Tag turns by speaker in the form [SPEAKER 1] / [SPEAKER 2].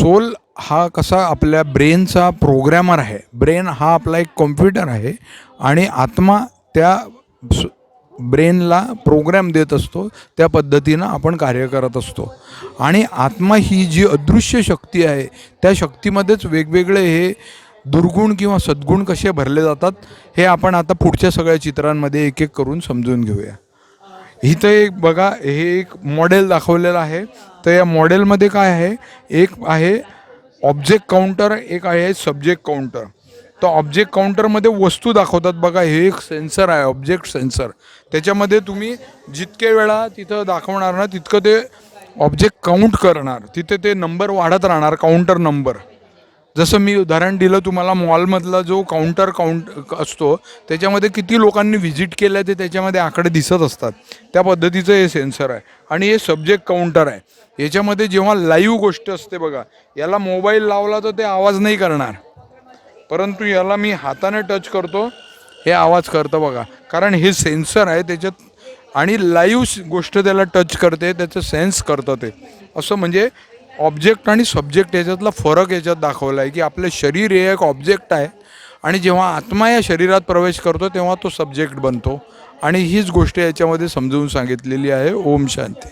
[SPEAKER 1] Soul हा कसा आपल्या ब्रेनचा प्रोग्रॅमर आहे. ब्रेन हा आपला एक कॉम्प्युटर आहे आणि आत्मा त्या ब्रेनला प्रोग्रॅम देत असतो. त्या पद्धतीनं आपण कार्य करत असतो. आणि आत्मा ही जी अदृश्य शक्ती आहे त्या शक्तीमध्येच वेगवेगळे हे दुर्गुण किंवा सद्गुण कसे भरले जातात हे आपण आता पुढच्या सगळ्या चित्रांमध्ये एक एक करून समजून घेऊया. इथं एक बघा, हे एक मॉडेल दाखवलेलं आहे. तर या मॉडेलमध्ये काय आहे, एक आहे ऑब्जेक्ट काउंटर, एक आहे सब्जेक्ट काउंटर. तर ऑब्जेक्ट काउंटरमध्ये वस्तू दाखवतात बघा. हे एक सेन्सर आहे, ऑब्जेक्ट सेन्सर. त्याच्यामध्ये तुम्ही जितके वेळा तिथं दाखवणार ना तितकं ते ऑब्जेक्ट काउंट करणार. तिथे ते नंबर वाढत राहणार, काउंटर नंबर. जसं मी उदाहरण दिलं तुम्हाला, मॉलमधला जो काउंट असतो त्याच्यामध्ये किती लोकांनी व्हिजिट केलं ते त्याच्यामध्ये आकडे दिसत असतात. त्या पद्धतीचं हे सेन्सर आहे. आणि हे सब्जेक्ट काउंटर आहे. याच्यामध्ये जेव्हा लाईव्ह गोष्ट असते बघा, याला मोबाईल लावला तर ते आवाज नाही करणार, परंतु याला मी हाताने टच करतो, हे आवाज करतं बघा. कारण हे सेन्सर आहे त्याच्यात आणि लाईव्ह गोष्ट त्याला टच करते, त्याचं सेन्स करतं ते. असं म्हणजे ऑब्जेक्ट आणि सब्जेक्ट याच्यातला फरक याच्यात दाखवला आहे की आपलं शरीर हे एक ऑब्जेक्ट आहे आणि जेव्हा आत्मा या शरीरात प्रवेश करतो तेव्हा तो सब्जेक्ट बनतो. आणि हीच गोष्ट याच्यामध्ये समजवून सांगितलेली आहे. ओम शांती.